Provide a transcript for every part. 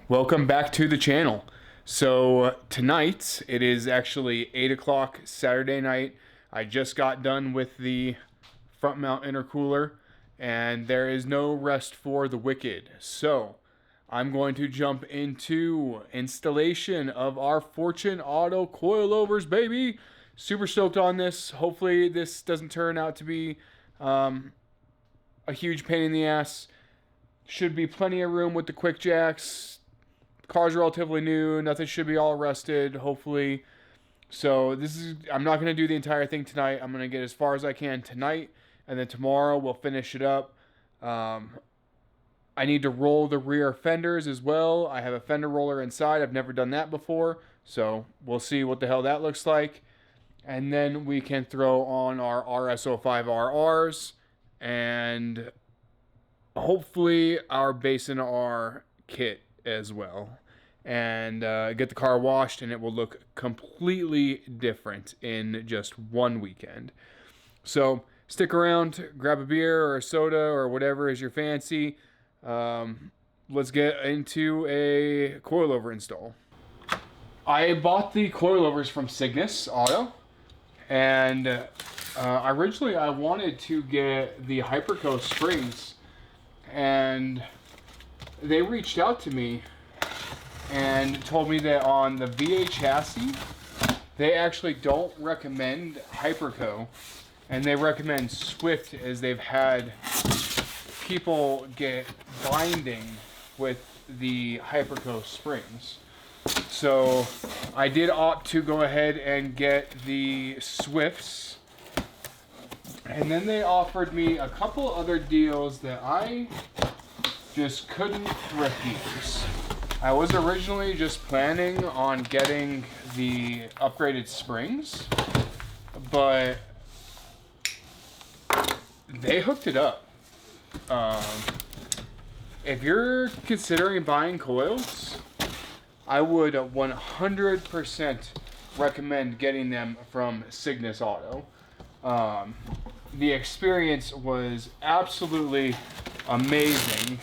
Welcome back to the channel. So tonight, it is actually 8 o'clock Saturday night. I just got done with the front mount intercooler and there is no rest for the wicked. So I'm going to jump into installation of our Fortune Auto coilovers, baby. Super stoked on this. Hopefully this doesn't turn out to be a huge pain in the ass. Should be plenty of room with the quick jacks. Car's relatively new. Nothing should be all rusted, hopefully. So I'm not going to do the entire thing tonight. I'm going to get as far as I can tonight. And then tomorrow we'll finish it up. I need to roll the rear fenders as well. I have a fender roller inside. I've never done that before. So we'll see what the hell that looks like. And then we can throw on our RS05RRs. And hopefully our Basin R kit as well, and get the car washed, and it will look completely different in just one weekend. So stick around, grab a beer or a soda or whatever is your fancy. Let's get into a coilover install. I bought the coilovers from Cygnus Auto, and originally I wanted to get the Hyperco springs, and they reached out to me and told me that on the VA chassis, they actually don't recommend Hyperco, and they recommend Swift, as they've had people get binding with the Hyperco springs. So I did opt to go ahead and get the Swifts, and then they offered me a couple other deals that I just couldn't refuse. I was originally just planning on getting the upgraded springs, but they hooked it up. If you're considering buying coils, I would 100% recommend getting them from Cygnus Auto. The experience was absolutely amazing.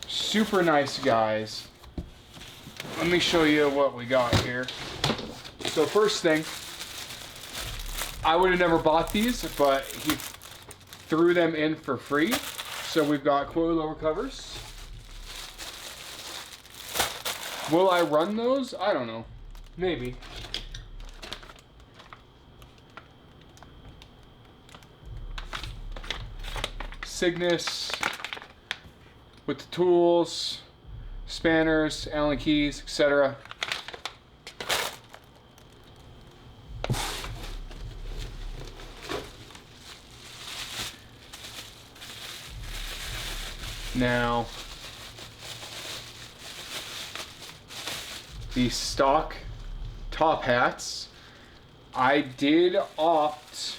Super nice guys. Let me show you what we got here. So first thing, I would have never bought these, but he threw them in for free. So we've got coilover covers. Will I run those? I don't know. Maybe. Cygnus with the tools, spanners, Allen keys, etc. Now, the stock top hats, I did opt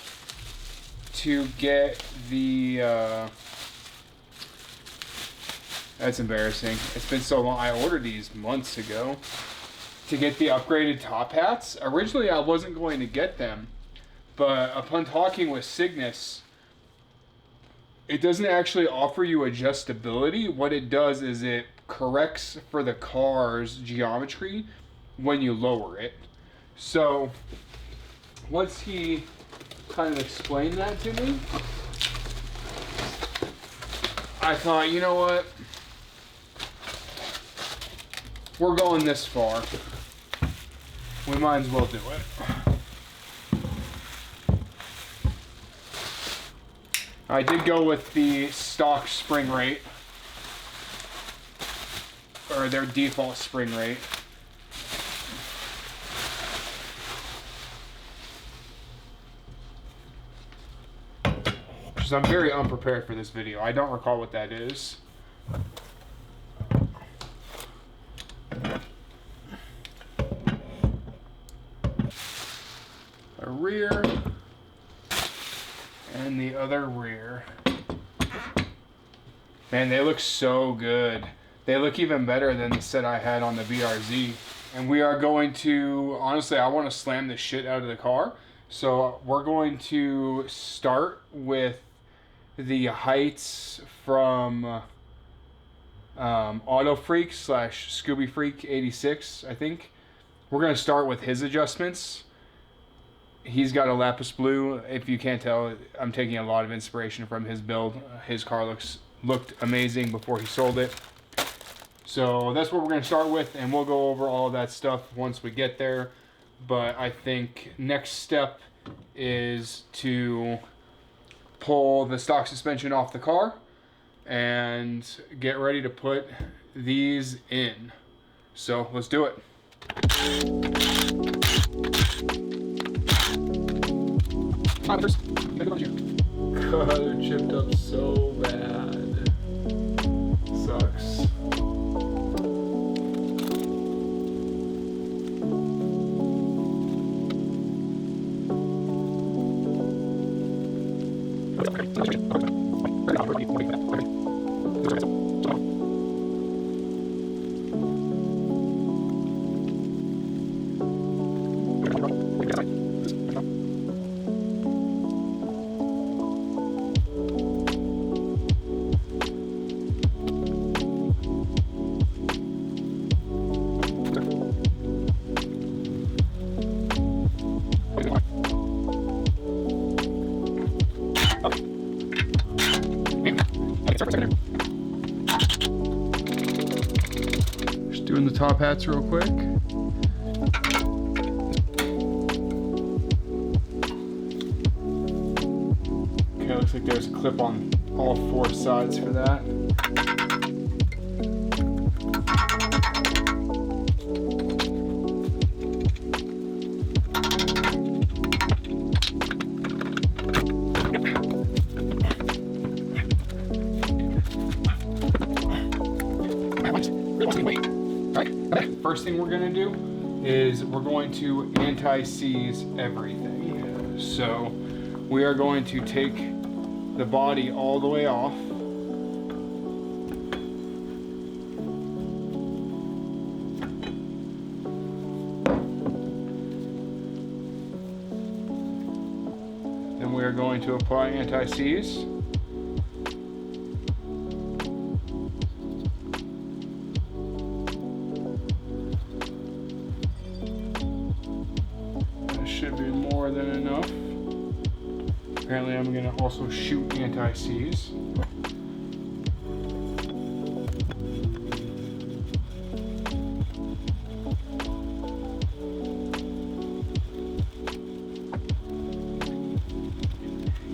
to get the that's embarrassing. It's been so long. I ordered these months ago to get the upgraded top hats. Originally, I wasn't going to get them, but upon talking with Cygnus, it doesn't actually offer you adjustability. What it does is it corrects for the car's geometry when you lower it. So once he kind of explained that to me, I thought, you know what? We're going this far. We might as well do it. I did go with the stock spring rate, or their default spring rate. Because I'm very unprepared for this video. I don't recall what that is. A rear and the other rear. Man, they look so good. They look even better than the set I had on the VRZ. And we are going to, honestly, I want to slam the shit out of the car. So we're going to start with the heights from Auto Freak / Scooby Freak 86, I think. We're going to start with his adjustments. He's got a lapis blue. If you can't tell, I'm taking a lot of inspiration from his build. His car looked amazing before he sold it. So that's what we're going to start with, and we'll go over all of that stuff once we get there. But I think next step is to pull the stock suspension off the car and get ready to put these in. So let's do it. God, they're chipped up so bad. Sucks. Just doing the top hats real quick. Okay, looks like there's a clip on all 4 sides for that. First thing we're going to do is we're going to anti-seize everything. So we are going to take the body all the way off. Then we are going to apply anti-seize. Should be more than enough. Apparently I'm going to also shoot anti-seize.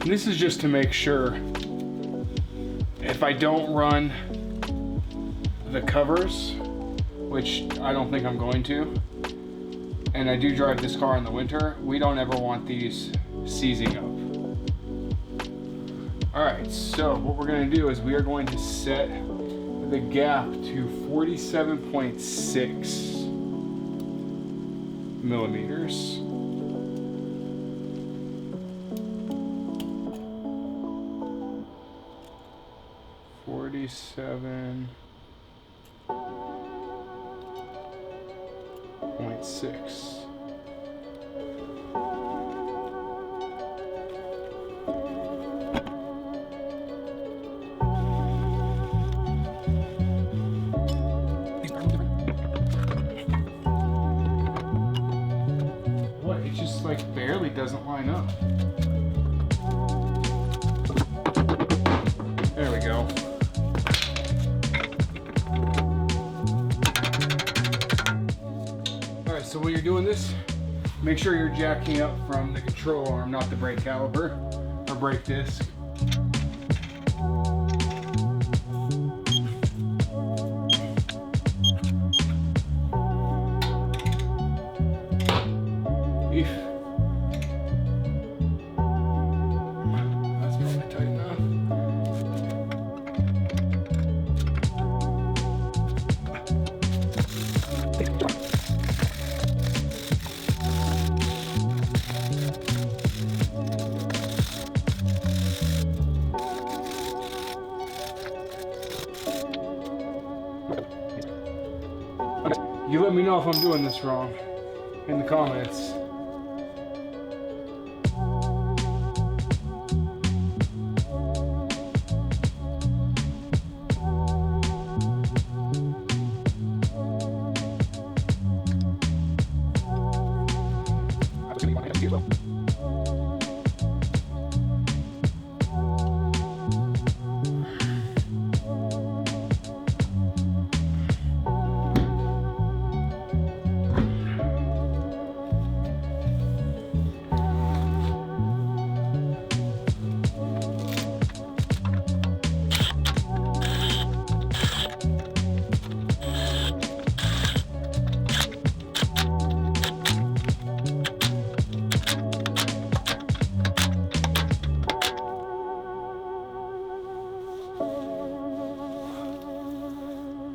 And this is just to make sure if I don't run the covers, which I don't think I'm going to, and I do drive this car in the winter, we don't ever want these seizing up. Alright, so what we're going to do is we are going to set the gap to 47.6 millimeters. .6. What? It just like barely doesn't line up. There we go. So when you're doing this, make sure you're jacking up from the control arm, not the brake caliper or brake disc. That's probably tight enough. You let me know if I'm doing this wrong in the comments.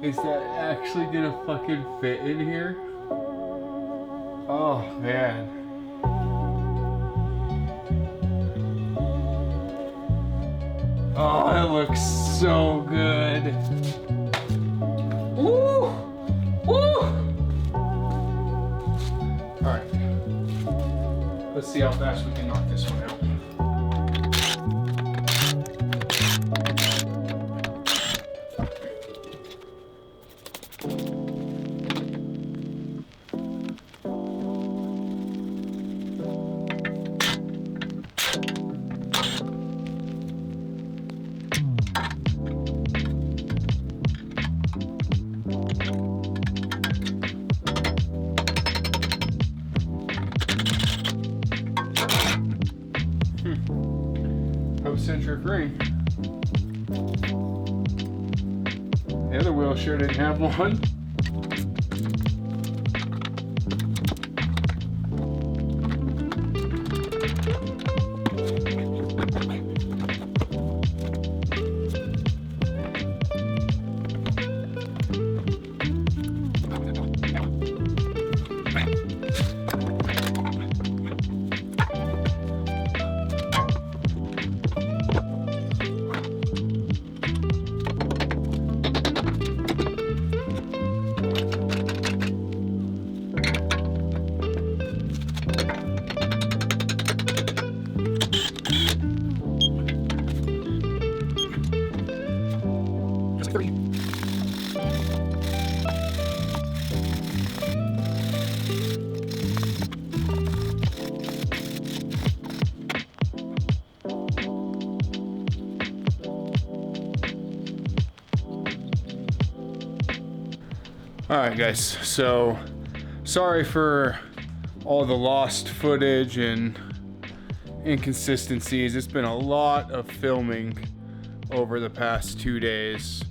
Is that actually gonna fucking fit in here? Oh man. Oh, it looks so good. Woo! Woo! Alright. Let's see how fast we can knock this one out. Centric ring. The other wheel sure didn't have one. Alright guys, so sorry for all the lost footage and inconsistencies. It's been a lot of filming over the past 2 days,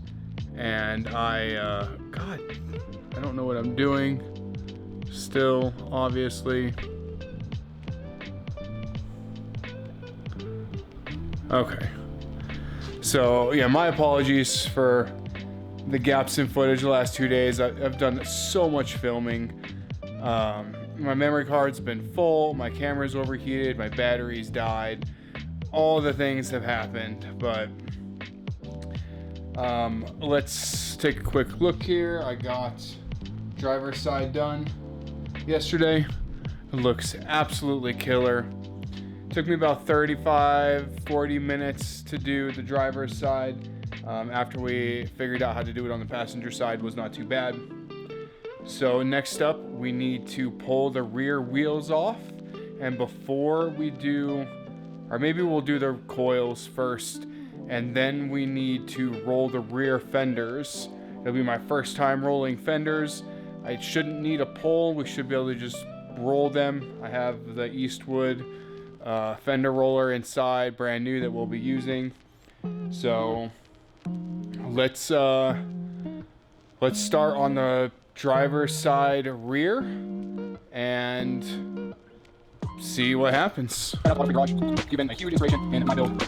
and God, I don't know what I'm doing still, obviously. Okay, so yeah, my apologies for the gaps in footage the last 2 days. I've done so much filming. My memory card's been full, my camera's overheated, my batteries died. All the things have happened, but let's take a quick look here. I got driver's side done yesterday. It looks absolutely killer. Took me about 35-40 minutes to do the driver's side. After we figured out how to do it on the passenger side, was not too bad. So next up, we need to pull the rear wheels off, and before we do, or maybe we'll do the coils first, and then we need to roll the rear fenders. It'll be my first time rolling fenders. I shouldn't need a pull. We should be able to just roll them. I have the Eastwood fender roller inside, brand new, that we'll be using. So let's start on the driver's side rear and see what happens. Given a huge inspiration in my build.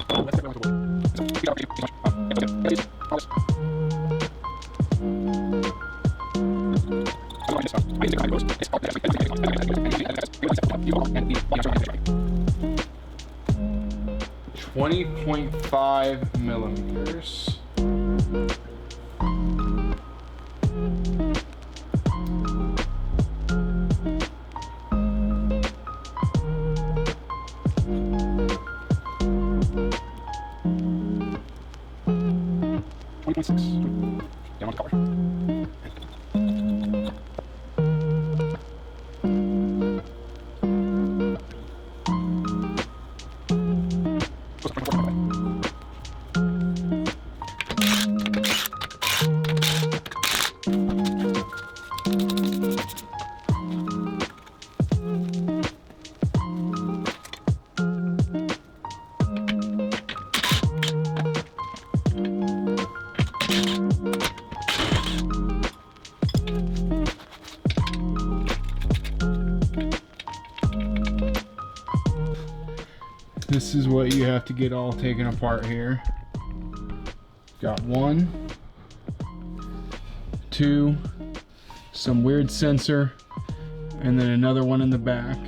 .5 millimeters. Down on the collar. This is what you have to get all taken apart here. Got 1, 2, some weird sensor, and then another one in the back.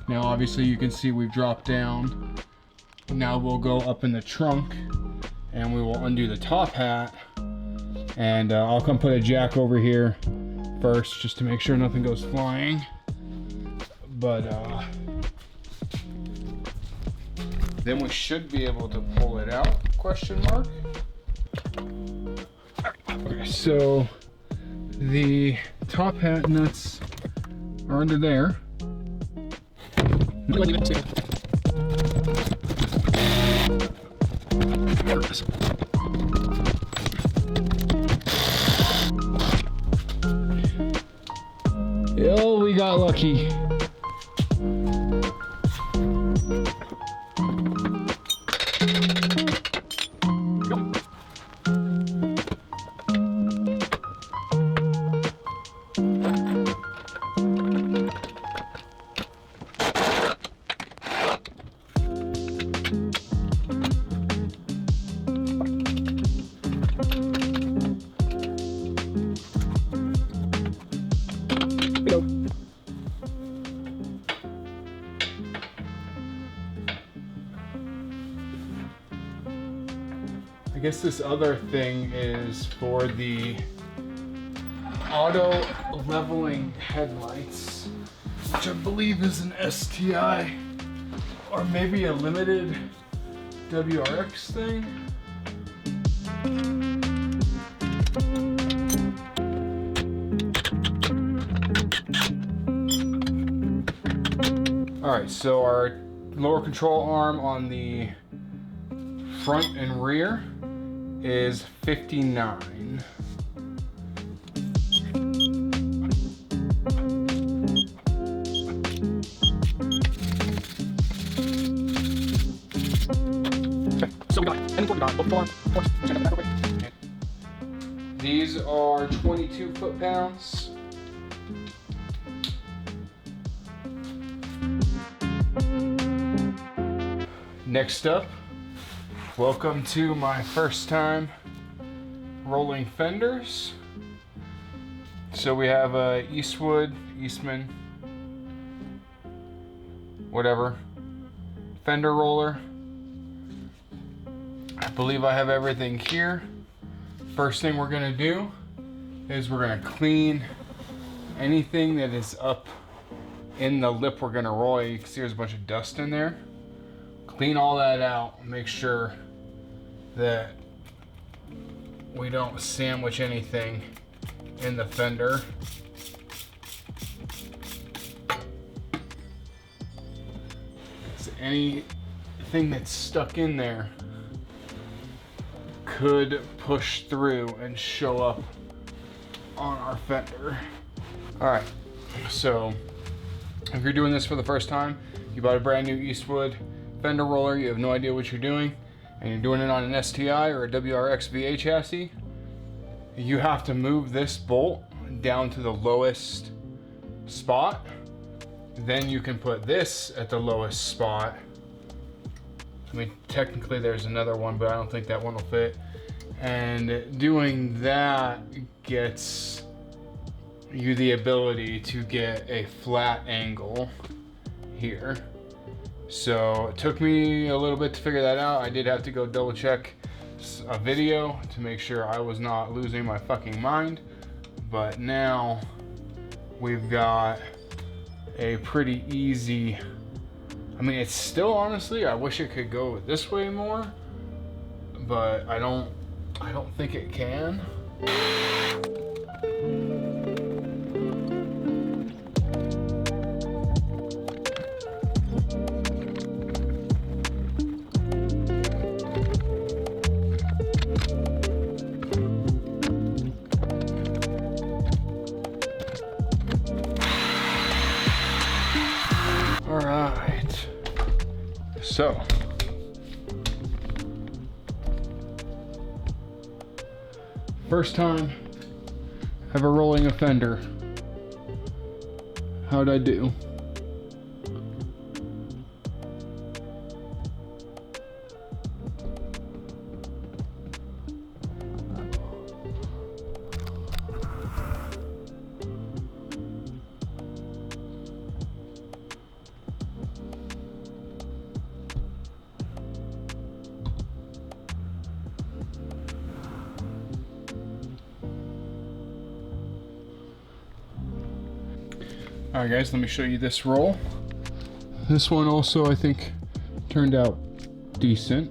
Now obviously you can see we've dropped down. Now we'll go up in the trunk and we will undo the top hat, and I'll come put a jack over here first just to make sure nothing goes flying. But then we should be able to pull it out, question mark. Okay, so the top hat nuts are under there. Oh, we got lucky. I guess this other thing is for the auto leveling headlights, which I believe is an STI or maybe a limited WRX thing. Alright, so our lower control arm on the front and rear is 59. So we got these are 22 foot-pounds. Next up, welcome to my first time rolling fenders. So we have a Eastman, whatever, fender roller. I believe I have everything here. First thing we're gonna do is we're gonna clean anything that is up in the lip we're gonna roll. You can see there's a bunch of dust in there. Clean all that out, make sure that we don't sandwich anything in the fender. So anything that's stuck in there could push through and show up on our fender. All right, so if you're doing this for the first time, you bought a brand new Eastwood fender roller, you have no idea what you're doing, and you're doing it on an STI or a WRX VA chassis, you have to move this bolt down to the lowest spot. Then you can put this at the lowest spot. I mean, technically there's another one, but I don't think that one will fit. And doing that gets you the ability to get a flat angle here. So it took me a little bit to figure that out. I did have to go double check a video to make sure I was not losing my fucking mind. But now we've got a pretty easy, I mean, it's still, honestly, I wish it could go this way more, but I don't think it can. All right, so first time ever rolling a fender. How'd I do? All right guys, let me show you this roll. This one also I think turned out decent.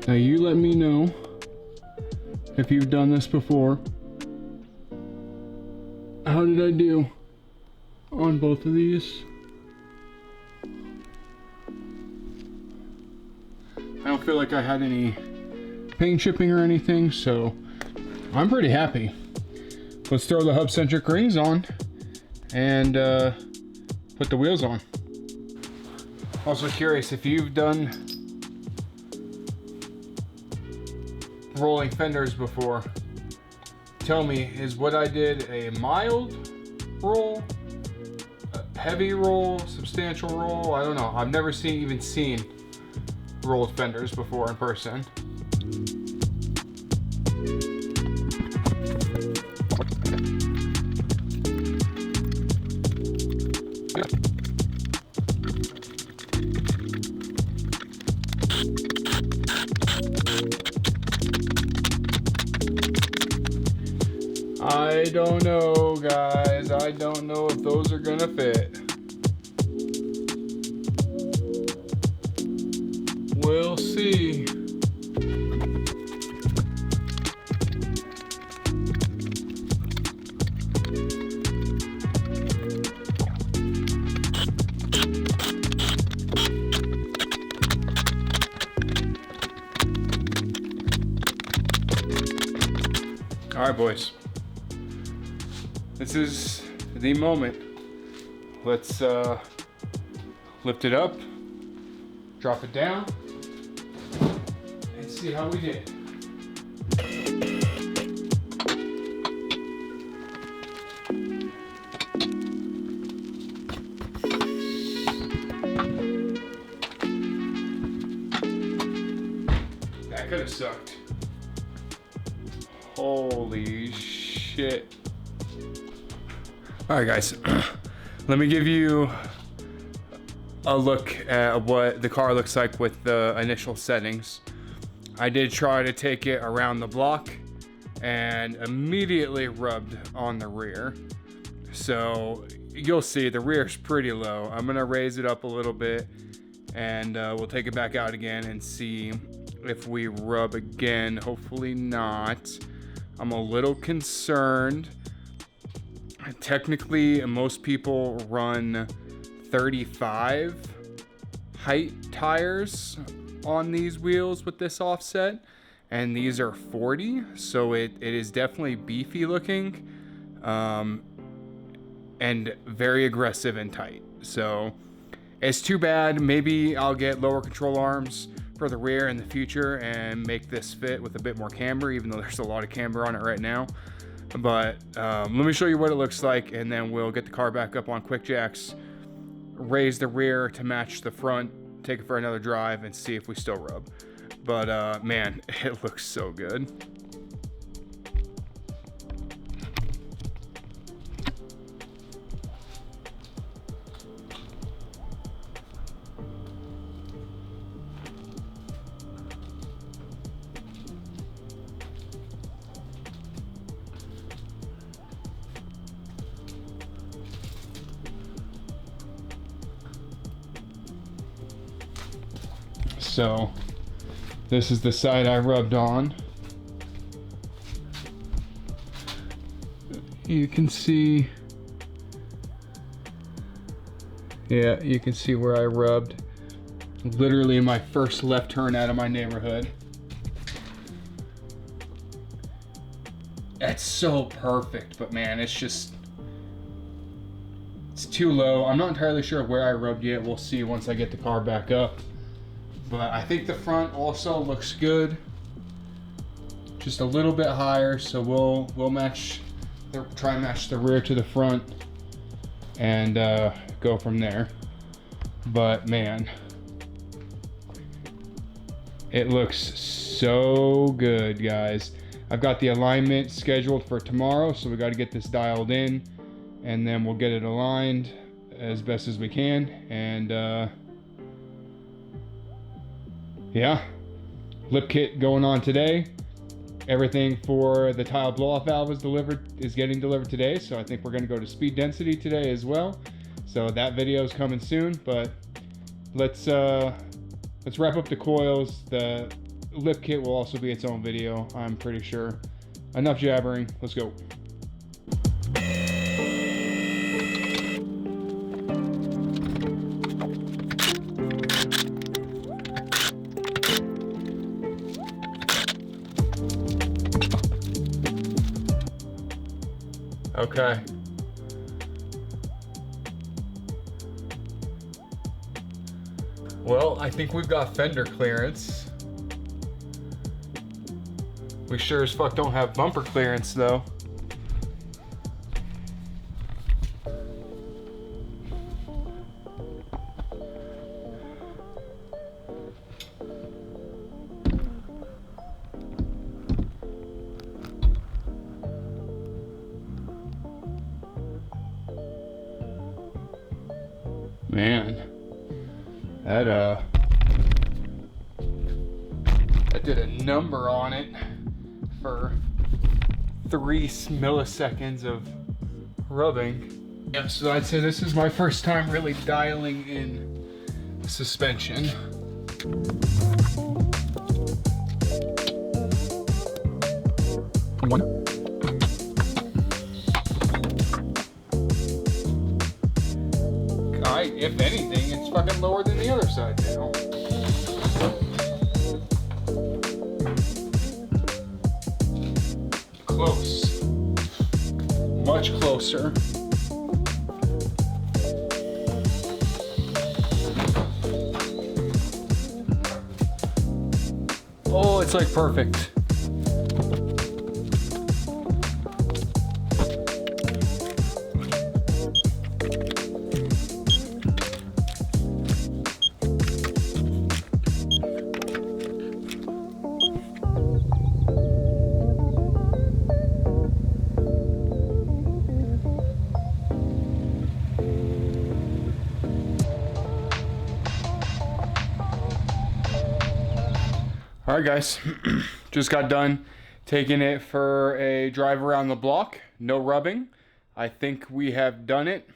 Now you let me know if you've done this before. How did I do on both of these? I don't feel like I had any paint chipping or anything, so I'm pretty happy. Let's throw the hub centric rings on and put the wheels on. Also curious if you've done rolling fenders before. Tell me, is what I did a mild roll, a heavy roll, substantial roll? I don't know. I've never even seen rolled fenders before in person. I don't know, guys. I don't know if those are gonna fit. We'll see. All right, boys. This is the moment. Let's lift it up, drop it down, and see how we did. That could have sucked. Holy shit. All right, guys, let me give you a look at what the car looks like with the initial settings. I did try to take it around the block and immediately rubbed on the rear. So you'll see the rear is pretty low. I'm gonna raise it up a little bit and we'll take it back out again and see if we rub again. Hopefully not. I'm a little concerned. Technically, most people run 35 height tires on these wheels with this offset, and these are 40, so it is definitely beefy looking and very aggressive and tight. So it's too bad. Maybe I'll get lower control arms for the rear in the future and make this fit with a bit more camber, even though there's a lot of camber on it right now. But let me show you what it looks like, and then we'll get the car back up on quick jacks, raise the rear to match the front, take it for another drive, and see if we still rub. But man, it looks so good. So this is the side I rubbed on. You can see, yeah, you can see where I rubbed literally in my first left turn out of my neighborhood. That's so perfect, but man, it's too low. I'm not entirely sure where I rubbed yet. We'll see once I get the car back up. But I think the front also looks good. Just a little bit higher, so we'll try and match the rear to the front and go from there. But man, it looks so good, guys. I've got the alignment scheduled for tomorrow, so we got to get this dialed in, and then we'll get it aligned as best as we can. And yeah, lip kit going on today. Everything for the tile blow-off valve is getting delivered today, so I think we're going to go to speed density today as well. So that video is coming soon, but let's wrap up the coils. The lip kit will also be its own video, I'm pretty sure. Enough jabbering, let's go. Okay. Well, I think we've got fender clearance. We sure as fuck don't have bumper clearance though. Man, that did a number on it for 3 milliseconds of rubbing. Yeah, so I'd say this is my first time really dialing in suspension. If anything, it's fucking lower than the other side now. Close. Much closer. Oh, it's like perfect. All right, guys, just got done taking it for a drive around the block. No rubbing. I think we have done it.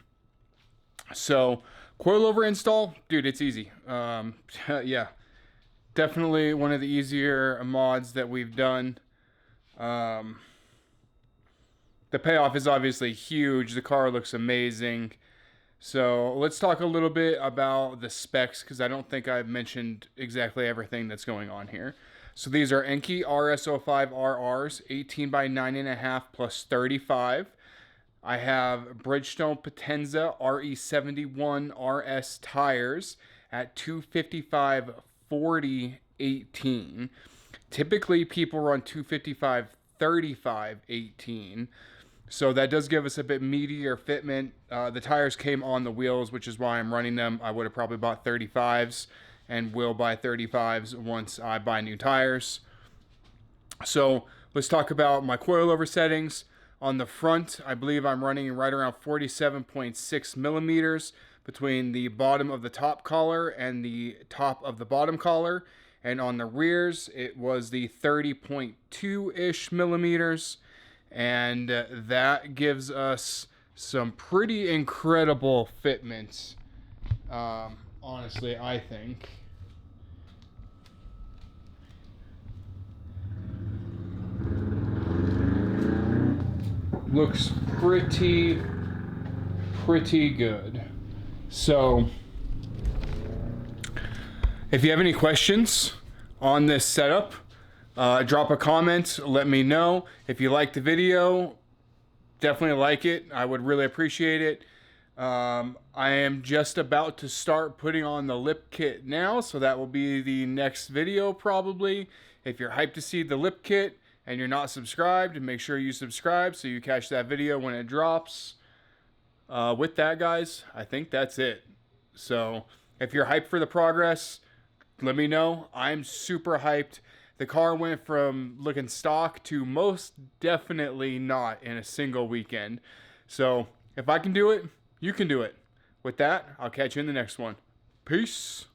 So, coilover install, dude, it's easy. Yeah, definitely one of the easier mods that we've done. The payoff is obviously huge. The car looks amazing. So let's talk a little bit about the specs, because I don't think I've mentioned exactly everything that's going on here. So these are Enkei RS05RRs, 18 by 9.5 plus 35. I have Bridgestone Potenza RE-71 RS tires at 255/40/18. Typically people run 255/35/18. So that does give us a bit meatier fitment. The tires came on the wheels, which is why I'm running them. I would have probably bought 35s and will buy 35s once I buy new tires. So let's talk about my coilover settings. On the front, I believe I'm running right around 47.6 millimeters between the bottom of the top collar and the top of the bottom collar. And on the rears, it was the 30.2-ish millimeters. And that gives us some pretty incredible fitments, honestly, I think. Looks pretty good. So, if you have any questions on this setup, drop a comment, let me know. If you liked the video, definitely like it. I would really appreciate it. I am just about to start putting on the lip kit now, so that will be the next video probably. If you're hyped to see the lip kit and you're not subscribed, make sure you subscribe so you catch that video when it drops. With that, guys, I think that's it. So if you're hyped for the progress, let me know. I'm super hyped. The car went from looking stock to most definitely not in a single weekend. So if I can do it, you can do it. With that, I'll catch you in the next one. Peace.